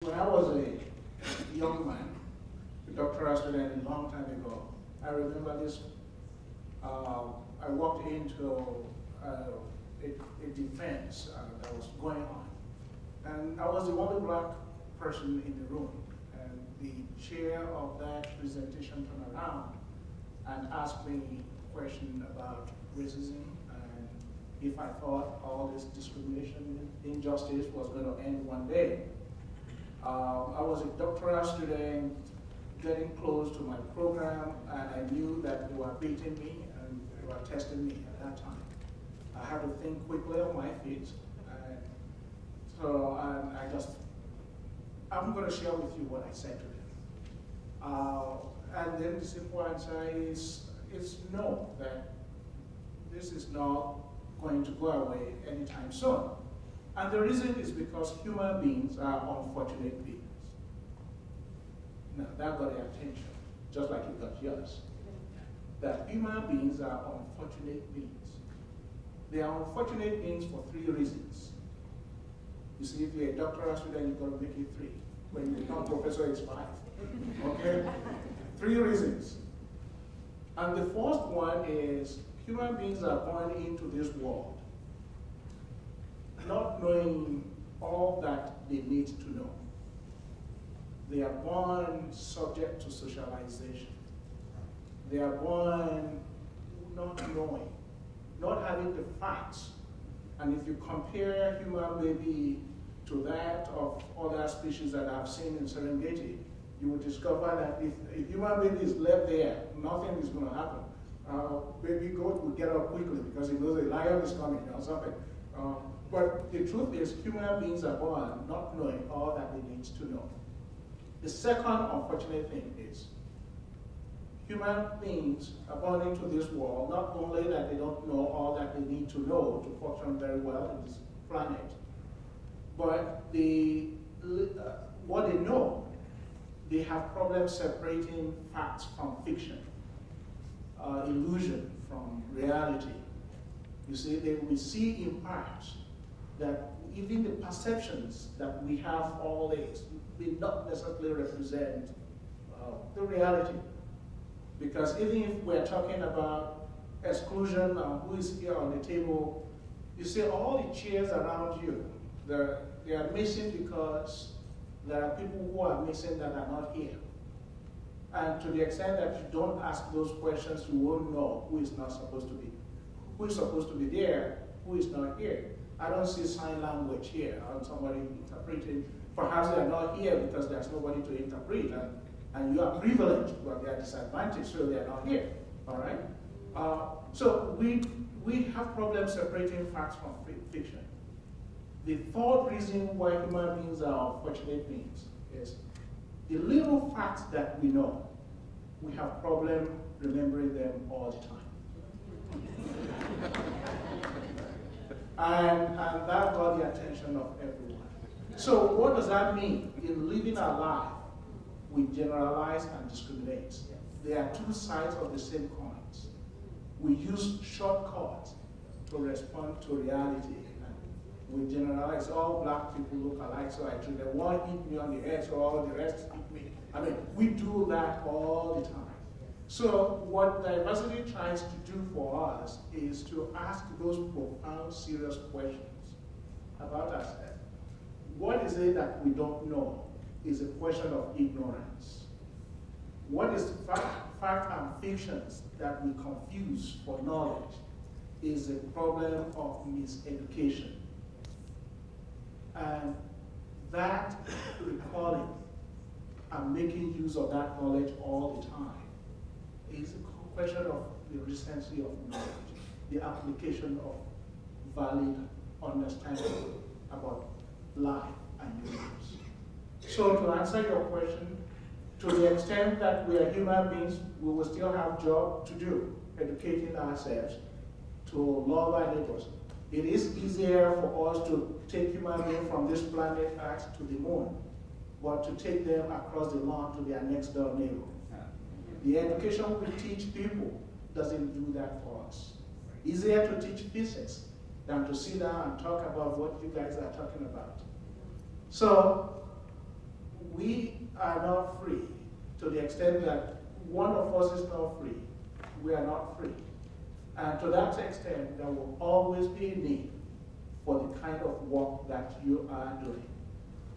When I was a young man, a doctoral student a long time ago, I remember this. I walked into a defense that was going on. And I was the only black person in the room. And the chair of that presentation turned around and asked me a question about racism and if I thought all this discrimination, injustice was going to end one day. I was a doctoral student getting close to my program, and I knew that they were beating me and they were testing me at that time. I had to think quickly on my feet. So I'm going to share with you what I said to them. And then the simple answer is no, that this is not going to go away anytime soon. And the reason is because human beings are unfortunate beings. Now, that got their attention, just like it got yours. That human beings are unfortunate beings. They are unfortunate beings for three reasons. You see, if you're a doctoral student, you've got to make it three. When you become professor, it's five. Okay? Three reasons. And the first one is human beings are born into this world not knowing all that they need to know. They are born subject to socialization. They are born not knowing, not having the facts. And if you compare human baby to that of other species that I've seen in Serengeti, you will discover that if a human baby is left there, nothing is going to happen. Baby goat will get up quickly because he knows a lion is coming or something. But the truth is, human beings are born not knowing all that they need to know. The second unfortunate thing is, human beings are born into this world, not only that they don't know all that they need to know to function very well in this planet, but what they know, they have problems separating facts from fiction, illusion from reality. You see, we see in parts that even the perceptions that we have always will not necessarily represent the reality. Because even if we're talking about exclusion and who is here on the table, you see all the chairs around you, they are missing because there are people who are missing that are not here. And to the extent that you don't ask those questions, you won't know who is not supposed to be. Who is supposed to be there, who is not here. I don't see sign language here, or somebody interpreting. Perhaps they are not here because there's nobody to interpret, and you are privileged, but they are disadvantaged, so they are not here, all right? So we have problems separating facts from fiction. The third reason why human beings are unfortunate beings is the little facts that we know, we have problem remembering them all the time. And that got the attention of everyone. So what does that mean? In living our life, we generalize and discriminate. They are two sides of the same coins. We use shortcuts to respond to reality. And we generalize, all black people look alike, so I treat them. One hit me on the head, so all the rest hit me. I mean, we do that all the time. So what diversity tries to do for us is to ask those profound, serious questions about ourselves. What is it that we don't know is a question of ignorance. What is fact and fictions that we confuse for knowledge is a problem of miseducation. And that recalling and making use of that knowledge all the time is a question of the recency of knowledge, the application of valid understanding about life and universe. So to answer your question, to the extent that we are human beings, we will still have job to do, educating ourselves to love our neighbors. It is easier for us to take human beings from this planet Earth to the moon, but to take them across the lawn to their next door neighbor. The education we teach people doesn't do that for us. Easier to teach physics than to sit down and talk about what you guys are talking about. So are not free, to the extent that one of us is not free, we are not free. And to that extent, there will always be a need for the kind of work that you are doing.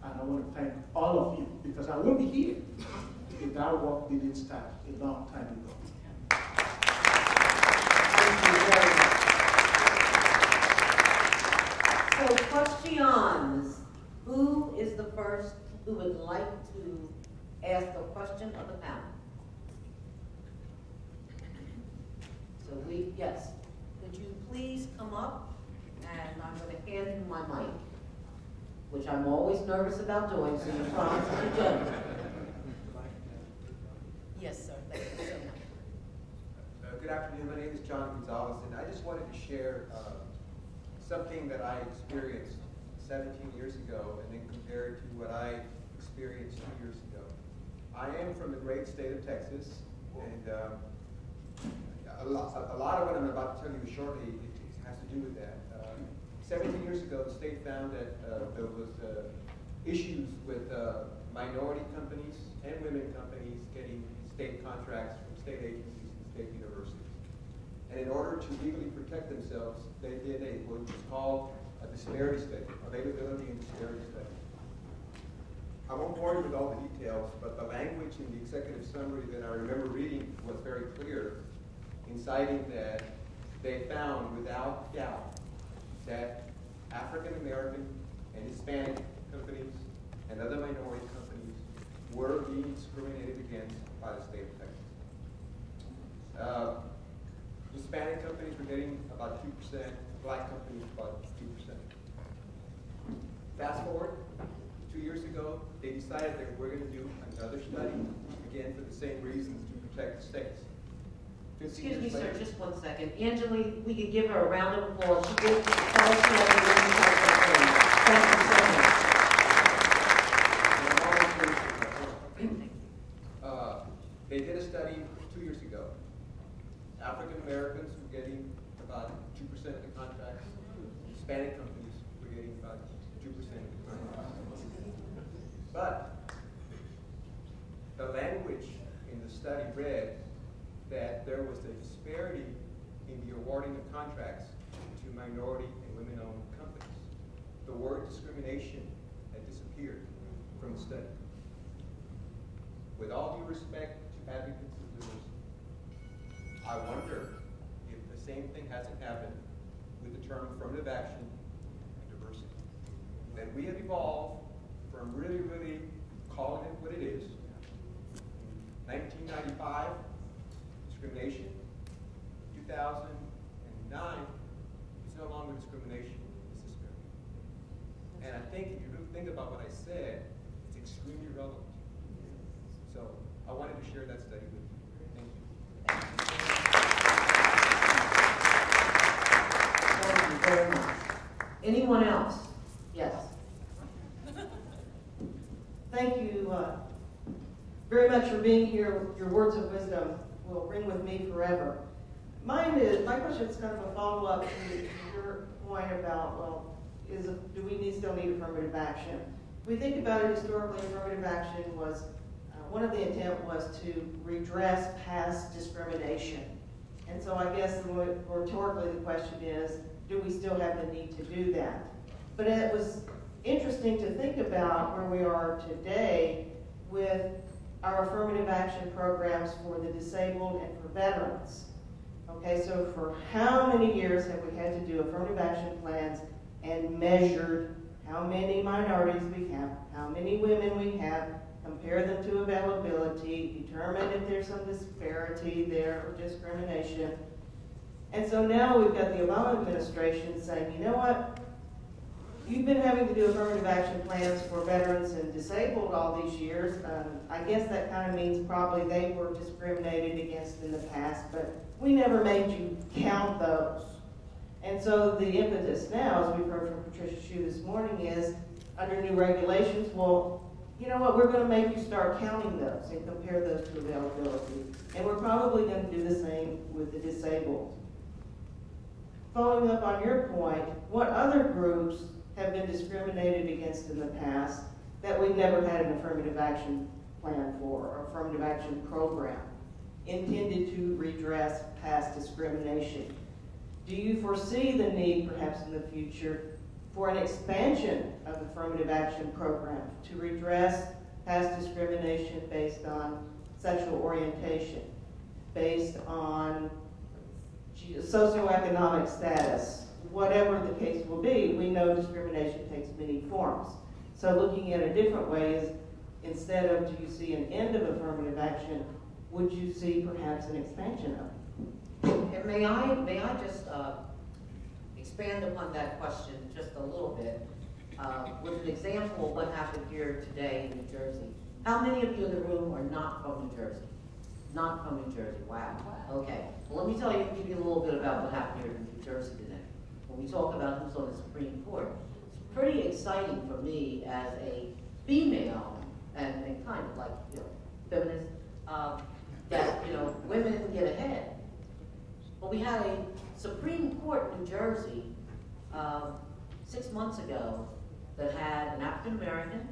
And I want to thank all of you, because I won't be here if that work didn't start a long time ago. Thank you very much. So, questions. Who is the first who would like to ask a question of the panel? So yes. Could you please come up, and I'm going to hand you my mic, which I'm always nervous about doing, so you promise to be gentle. Yes, sir. Thank you so much. Good afternoon. My name is John Gonzalez, and I just wanted to share something that I experienced 17 years ago, and then compare it to what I experienced 2 years ago. I am from the great state of Texas, and a lot of what I'm about to tell you shortly has to do with that. 17 years ago, the state found that there was issues with minority companies and women companies getting state contracts from state agencies and state universities. And in order to legally protect themselves, they did what was called a disparity study, availability and disparity study. I won't bore you with all the details, but the language in the executive summary that I remember reading was very clear in citing that they found without doubt that African American and Hispanic companies and other minority companies were being discriminated against by the state of Texas. Hispanic companies were getting about 2%, black companies about 2%. Fast forward, 2 years ago, they decided that we're going to do another study, again for the same reasons, to protect the states. Excuse me, sir, just 1 second. Angeli, we could give her a round of applause. She did tell us how to do this. Thank you so much. They did a study 2 years ago. African Americans were getting about 2% of the contracts. Hispanic companies were getting about 2% of the contracts. But the language in the study read that there was a disparity in the awarding of contracts to minority and women-owned companies. The word discrimination had disappeared from the study. With all due respect to advocates of diversity, I wonder if the same thing hasn't happened with the term affirmative action and diversity. That we have evolved from really, really calling it what it is. 1995, discrimination. 2009, it's no longer discrimination, it's disparity. And I think if you really think about what I said, it's extremely relevant. So I wanted to share that study with you. Thank you. Thank you very much. Anyone else? Yes. Thank you very much for being here. Your words of wisdom will ring with me forever. My question is kind of a follow-up to your point about, well, do we still need affirmative action? If we think about it historically, affirmative action was, one of the intent was to redress past discrimination. And so I guess rhetorically the question is, do we still have the need to do that? But it was interesting to think about where we are today with our affirmative action programs for the disabled and for veterans. Okay, so for how many years have we had to do affirmative action plans and measured how many minorities we have, how many women we have, compare them to availability, determine if there's some disparity there or discrimination. And so now we've got the Obama administration saying, you know what? You've been having to do affirmative action plans for veterans and disabled all these years. I guess that kind of means probably they were discriminated against in the past, but we never made you count those. And so the impetus now, as we've heard from Patricia Hsu this morning, is under new regulations, well, you know what, we're going to make you start counting those and compare those to availability. And we're probably going to do the same with the disabled. Following up on your point, what other groups have been discriminated against in the past that we've never had an affirmative action plan for, or affirmative action program, intended to redress past discrimination? Do you foresee the need, perhaps in the future, for an expansion of the affirmative action program to redress past discrimination based on sexual orientation, based on socioeconomic status, whatever the case will be? We know discrimination takes many forms. So looking at a different way is, instead of do you see an end of affirmative action, would you see perhaps an expansion of it? And may I just expand upon that question just a little bit with an example of what happened here today in New Jersey. How many of you in the room are not from New Jersey? Not from New Jersey, wow. Okay, well let me give you a little bit about what happened here in New Jersey today. When we talk about who's on the Supreme Court, it's pretty exciting for me as a female and kind of like, you know, feminist, that, you know, women get ahead. But we had a Supreme Court in New Jersey 6 months ago that had an African American,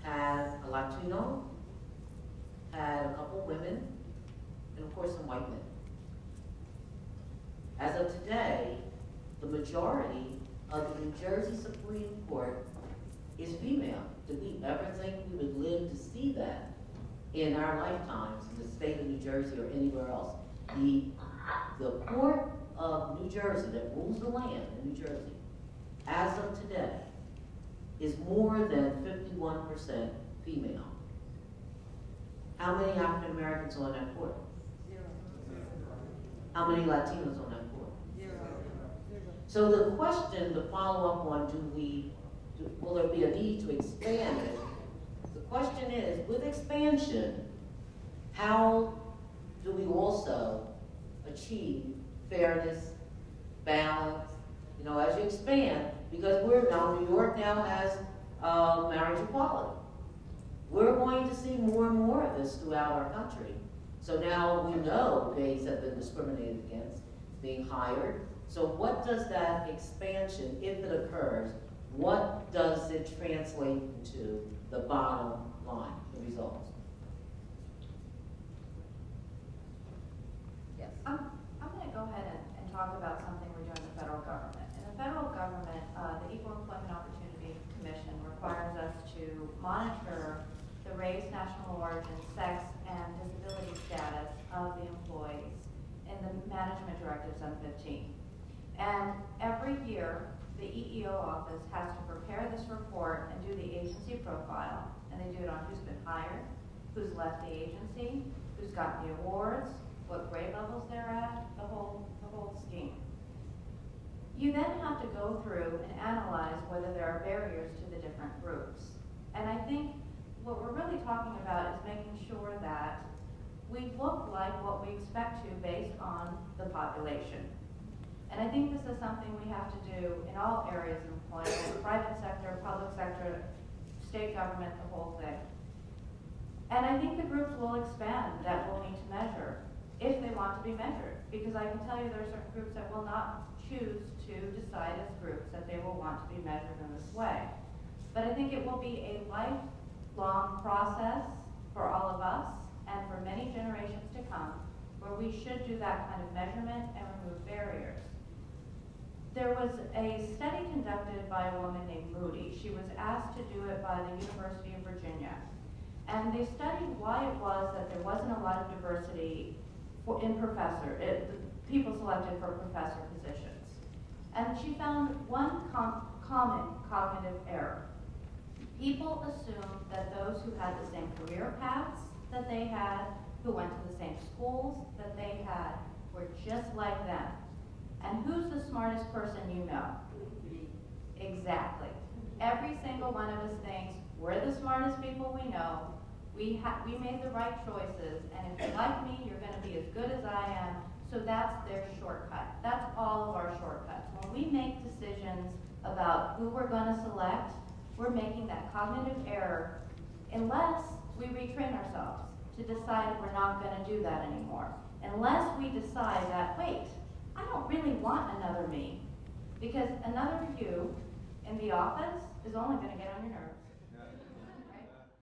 had a Latino, had a couple women, and of course some white men. As of today, the majority of the New Jersey Supreme Court is female. Did we ever think we would live to see that in our lifetimes in the state of New Jersey or anywhere else? The court of New Jersey that rules the land in New Jersey, as of today, is more than 51% female. How many African Americans on that court? 0. How many Latinos on that court? 0. So the question to follow up on, will there be a need to expand it? The question is, with expansion, how do we also achieve fairness, balance, you know, as you expand, because New York now has marriage equality. We're going to see more and more of this throughout our country. So now we know gays have been discriminated against, being hired. So what does that expansion, if it occurs, what does it translate into the bottom line, the results? Yes. I'm going to go ahead and talk about something we're doing in the federal government. In the federal government, the Equal Employment Opportunity Commission requires us to monitor the race, national origin, sex, and disability status of the employees in the Management Directive 715. And every year, the EEO office has to prepare this report and do the agency profile, and they do it on who's been hired, who's left the agency, who's gotten the awards, what grade levels they're at, the whole scheme. You then have to go through and analyze whether there are barriers to the different groups. And I think what we're really talking about is making sure that we look like what we expect to based on the population. And I think this is something we have to do in all areas of employment, private sector, public sector, state government, the whole thing. And I think the groups will expand that we'll need to measure if they want to be measured. Because I can tell you there are certain groups that will not choose to decide as groups that they will want to be measured in this way. But I think it will be a lifelong process for all of us and for many generations to come where we should do that kind of measurement and remove barriers. There was a study conducted by a woman named Moody. She was asked to do it by the University of Virginia. And they studied why it was that there wasn't a lot of diversity in people selected for professor positions. And she found one common cognitive error. People assumed that those who had the same career paths that they had, who went to the same schools that they had, were just like them. And who's the smartest person you know? Exactly. Every single one of us thinks we're the smartest people we know. We made the right choices, and if you're like me, you're going to be as good as I am. So that's their shortcut. That's all of our shortcuts. When we make decisions about who we're going to select, we're making that cognitive error unless we retrain ourselves to decide we're not going to do that anymore. Unless we decide that, wait, I don't really want another me, because another you in the office is only going to get on your nerves.